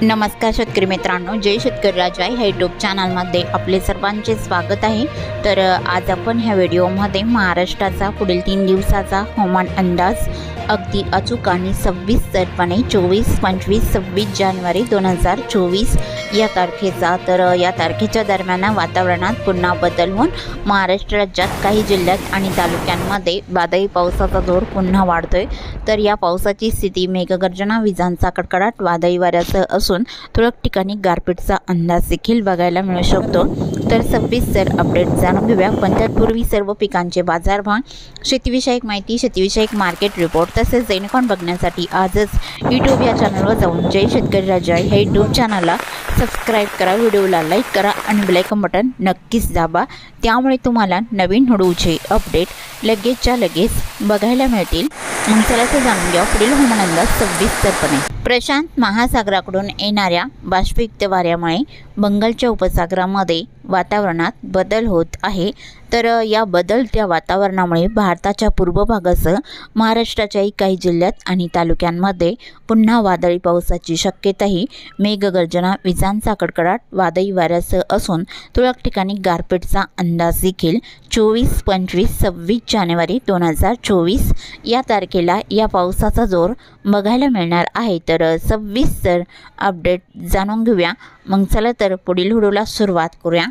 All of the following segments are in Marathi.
नमस्कार शेतकरी मित्रांनो, जय शेतकरी राजा ह्या यूट्यूब चॅनलमध्ये आपले सर्वांचे स्वागत आहे। तर आज आपण ह्या व्हिडिओमध्ये महाराष्ट्राचा पुढील 3 दिवसाचा हवामान अंदाज अगदी अचूक आणि सविस्तरपणे 24, 25, 26 जानेवारी 2024 या तारखेचा। तर या तारखेच्या दरम्यान वातावरणात पुन्हा बदल होऊन महाराष्ट्र राज्यात काही जिल्ह्यात आणि तालुक्यांमध्ये वादळी पावसाचा जोर पुन्हा वाढतोय। तर या पावसाची स्थिती मेघगर्जना, विजांचा कडकडाट, वादळी वाऱ्यासह असून तुरळक ठिकाणी गारपीटचा अंदाज देखील बघायला मिळू शकतो। तर सविस्तर अपडेट जाणून घेऊया। पण त्यापूर्वी सर्व पिकांचे बाजारभाव, शेतीविषयक माहिती, शेतीविषयक मार्केट रिपोर्ट तसेच दैनिकांन बघण्यासाठी आजच यूट्यूब या चॅनलवर जाऊन जय शेतकरी राजा ह्या यूट्यूब चॅनलला सबस्क्राइब करा, व्हिडिओला लाईक करा आणि बेल आयकॉन बटन नक्कीच दाबा। त्यामुळे तुम्हाला नवीन व्हिडिओचे अपडेट लगेचच्या लगेच बघायला मिळतील। मग चला ते जाणून घ्या पुढील हवामान अंदाज सविस्तरपणे। प्रशांत महासागराकडून येणाऱ्या बाष्पयुक्त वाऱ्यामुळे बंगालच्या उपसागरामध्ये वातावरणात बदल होत आहे। तर या बदलत्या वातावरणामुळे भारताच्या पूर्व भागासह महाराष्ट्राच्याही काही जिल्ह्यात आणि तालुक्यांमध्ये पुन्हा वादळी पावसाची शक्यताही, मेघगर्जना, विजांचा कडकडाट, वादळी वाऱ्यासह असून तुरळक ठिकाणी गारपीटचा अंदाज देखील 24, 25, 26 जानेवारी 2024 या तारखेला या पावसाचा जोर बघायला मिळणार आहे। तर सविस्तर अपडेट जाणून घेऊया। मग चला तर पुढील व्हिडिओला सुरुवात करूया।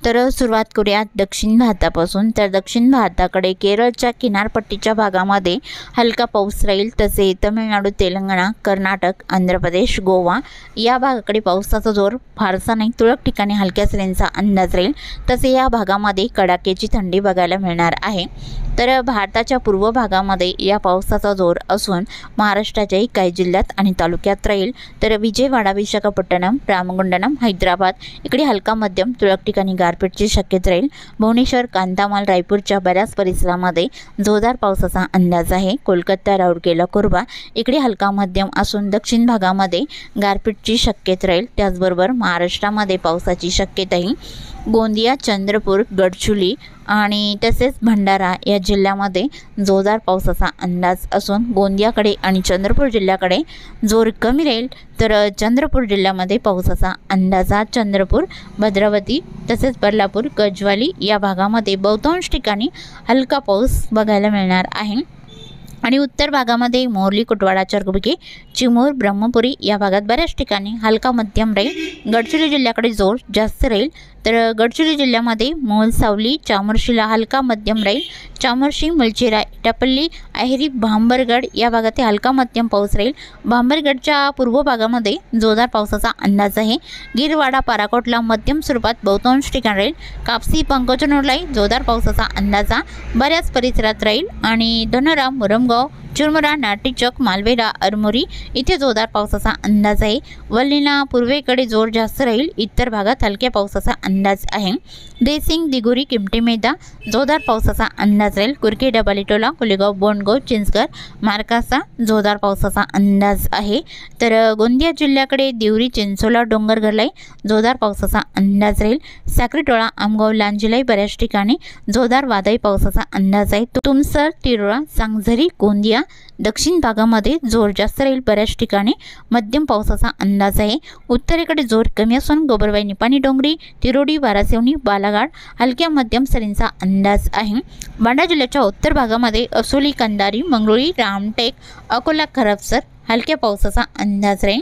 तर सुरुवात करूया दक्षिण भारतापासून। तर दक्षिण भारताकडे केरळच्या किनारपट्टीच्या भागामध्ये हलका पाऊस राहील। तसे तमिळनाडू, तेलंगणा, कर्नाटक, आंध्र प्रदेश, गोवा या भागाकडे पावसाचा जोर फारसा नाही, तुरळक ठिकाणी हलक्या सरींचा अंदाज राहील। तसे या भागामध्ये कडाक्याची थंडी बघायला मिळणार आहे। तर भारताच्या पूर्व भागामध्ये या पावसाचा जोर असून महाराष्ट्राच्याही काही जिल्ह्यात आणि तालुक्यात राहील। तर विजयवाडा, विशाखापट्टणम, रामगुंडम, हैदराबाद इकडे हलका मध्यम तुरळक ठिकाणी गारपीटची शक्यता राहील। भुवनेश्वर, कांधामाल, रायपूरच्या बऱ्याच परिसरामध्ये जोरदार पावसाचा अंदाज आहे। कोलकाता, राऊरकेला, कोरबा इकडे हलका मध्यम असून दक्षिण भागामध्ये गारपीटची शक्यता राहील। त्याचबरोबर महाराष्ट्रामध्ये पावसाची शक्यताही गोंदिया, चंद्रपूर, गडचिरोली आणि तसेच भंडारा या जिल्ह्यामध्ये जोरदार पावसाचा अंदाज असून गोंदियाकडे आणि चंद्रपूर जिल्ह्याकडे जोर कमी राहील। तर चंद्रपूर जिल्ह्यामध्ये पावसाचा अंदाज चंद्रपूर, भद्रावती तसेच बदलापूर, गजवाली या भागामध्ये बहुतांश ठिकाणी हलका पाऊस बघायला मिळणार आहे। आणि उत्तर भागामध्ये मोरली, कुटवाडा, चरगुबकी, चिमूर, ब्रह्मपुरी या भागात बऱ्याच ठिकाणी हलका मध्यम राहील। गडचिरोली जिल्ह्याकडे जोर जास्त राहील। तर गडचिरोली जिल्ह्यामध्ये मोहोळ, सावली, चामोर्शीला हलका मध्यम राहील। चामोर्शी, मुलचेरा, टपल्ली, अहेरी, भांबरगड या भागात हलका मध्यम पाऊस राहील। भांबरगडच्या पूर्व भागामध्ये जोरदार पावसाचा अंदाज आहे। गिरवाडा, पाराकोटला मध्यम स्वरूपात बहुतांश ठिकाणी राहील। कापसी, पंकजनोरलाही जोरदार पावसाचा अंदाजा बऱ्याच परिसरात राहील। आणि धनोरा, मुरमगाव, चुरमुरा, नाटीचक, मालवेडा, अरमोरी इथे जोरदार पावसाचा अंदाज आहे। वल्लीला पूर्वेकडे जोर जास्त राहील, इतर भागात हलक्या पावसाचा अंदाज आहे। देसिंग, दिगोरी, किमटेमेदा जोरदार पावसाचा अंदाज राहील। कुरके, डबालिटोला, कोलेगाव, बोंडगाव, चिंचगड, मार्कासा जोरदार पावसाचा अंदाज आहे। तर गोंदिया जिल्ह्याकडे देवरी, चिंचोला, डोंगरगडलाही जोरदार पावसाचा अंदाज राहील। साक्रीटोळा, आमगाव, लांजीलाही बऱ्याच ठिकाणी जोरदार वादळी पावसाचा अंदाज आहे। तुमसर, तिरोळा, सांगझरी, गोंदिया दक्षिण भागामध्ये जोर जास्त राहील, बऱ्याच ठिकाणी मध्यम पावसाचा अंदाज आहे। उत्तरेकडे जोर कमी असून गोबरवाई, निपाणी, डोंगरी, तिरोडी, वारासेवणी, बालाघाट हलक्या मध्यम सरींचा अंदाज आहे। बांडा जिल्ह्याच्या उत्तर भागामध्ये असोली, कंधारी, मंगरुळी, रामटेक, अकोला, खरबसर हलक्या पावसाचा अंदाज राहील।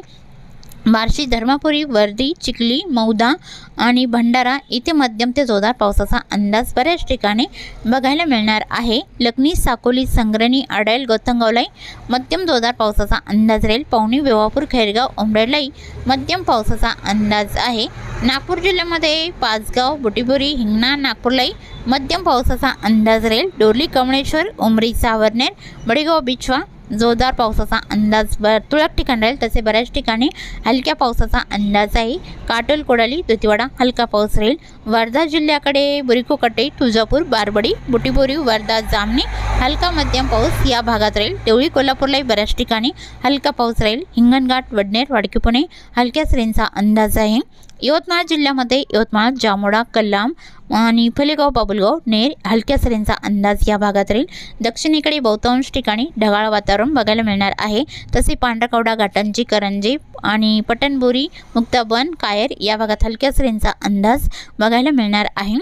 बार्शी, धर्मापुरी, वर्धी, चिखली, मौदा आणि भंडारा इथे मध्यम ते जोरदार पावसाचा अंदाज बऱ्याच ठिकाणी बघायला मिळणार आहे। लखनी, साकोली, संग्रणी, आडायल, गौतमगावलाही मध्यम जोरदार पावसाचा अंदाज राहील। पवनी, वेवापूर, खैरगाव, उमरेडलाही मध्यम पावसाचा अंदाज आहे। नागपूर जिल्ह्यामध्ये पाचगाव, बुटीबोरी, हिंगणा, नागपूरलाही मध्यम पावसाचा अंदाज राहील। डोरली, कमळेश्वर, उमरी, सावर्णेर, बडेगाव, बिछवा जोरदार पावसाचा अंदाज तुरळक ठिकाणी राहील। तसे बऱ्याच ठिकाणी हलक्या पावसाचा अंदाज आहे। काटोल, कोडाली, दुतिवाडा हलका पाऊस राहील। वर्धा जिल्ह्याकडे बुरिकोकटे, तुळजापूर, बारबडी, बुटीबोरी, वर्धा, जामणी हलका मध्यम पाऊस या भागात राहील। देवळी, कोल्हापूरलाही बऱ्याच ठिकाणी हलका पाऊस राहील। हिंगणघाट, वडनेर, वाडकी, पुणे हलक्या सरींचा अंदाज आहे। यवतमाळ जिल्ह्यामध्ये यवतमाळ, जामोडा, कल्याण, आणि फलेगाव बाबुलगाव नेर हलक्या सरींचा अंदाज या भागात राहील। दक्षिणेकडे बहुतांश ठिकाणी ढगाळ वातावरण बघायला मिळणार आहे। तसे पांढरकवडा घाटांची करंजी आणि पटणबोरी मुक्ताबन कायर या भागात हलक्या सरींचा अंदाज बघायला मिळणार आहे।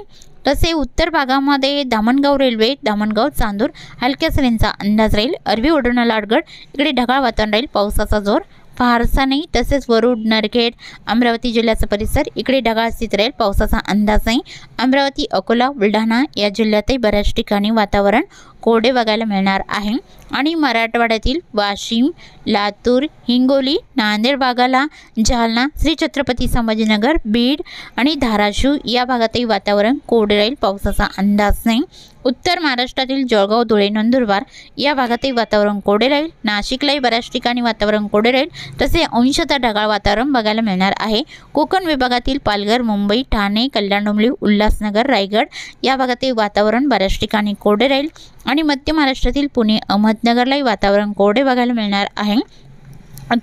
तसे उत्तर भागामध्ये धामणगाव रेल्वे धामणगाव चांदूर हलक्या सरींचा अंदाज राहील। अरबी ओढण लाडगड इकडे ढगाळ वातावरण राहील, पावसाचा जोर फारसा नाही। तसेच वरुड नरखेड अमरावती जिल्ह्याचा परिसर इकडे ढगाळ स्थित राहील, पावसाचा अंदाज नाही। अमरावती अकोला बुलढाणा या जिल्ह्यातही बऱ्याच ठिकाणी वातावरण कोरडे बघायला मिळणार आहे। आणि मराठवाड्यातील वाशिम लातूर हिंगोली नांदेड भागाला जालना श्री छत्रपती संभाजीनगर बीड आणि धाराशिव या भागातही वातावरण कोरडे राहील, पावसाचा अंदाज नाही। उत्तर महाराष्ट्रातील जळगाव धुळे नंदुरबार या भागातही वातावरण कोरडे राहील। नाशिकलाही बऱ्याच ठिकाणी वातावरण कोरडे राहील, तसे अंशतः ढगाळ वातावरण बघायला मिळणार आहे। कोकण विभागातील पालघर मुंबई ठाणे कल्याण डोंबिवली उल्हासनगर रायगड या भागातही वातावरण बऱ्याच ठिकाणी कोरडे राहील। आणि मध्य महाराष्ट्रातील पुणे अहमदनगरलाही वातावरण कोरडे बघायला मिळणार आहे।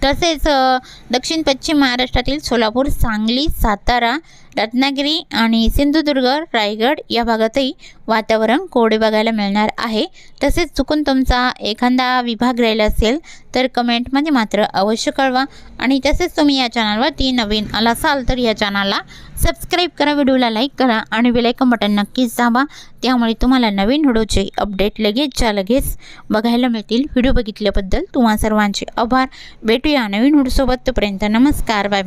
तसेच दक्षिण पश्चिम महाराष्ट्रातील सोलापूर सांगली सातारा रत्नागिरी आणि सिंधुदुर्ग रायगड या भागातही वातावरण कोरडे बघायला मिळणार आहे। तसेच चुकून तुमचा एखादा विभाग राहिला असेल तर कमेंटमध्ये मात्र अवश्य कळवा। आणि तसेच तुम्ही या चॅनलवरती नवीन आला असाल तर या चॅनलला सबस्क्राईब करा, व्हिडिओला लाईक करा आणि बेल आयकॉन बटन नक्कीच दाबा, त्यामुळे तुम्हाला नवीन व्हिडिओचे अपडेट लगेचच्या लगेच बघायला मिळतील। व्हिडिओ बघितल्याबद्दल तुम्हा सर्वांचे आभार। भेटूया नवीन व्हिडिओसोबत, तोपर्यंत नमस्कार, बाय।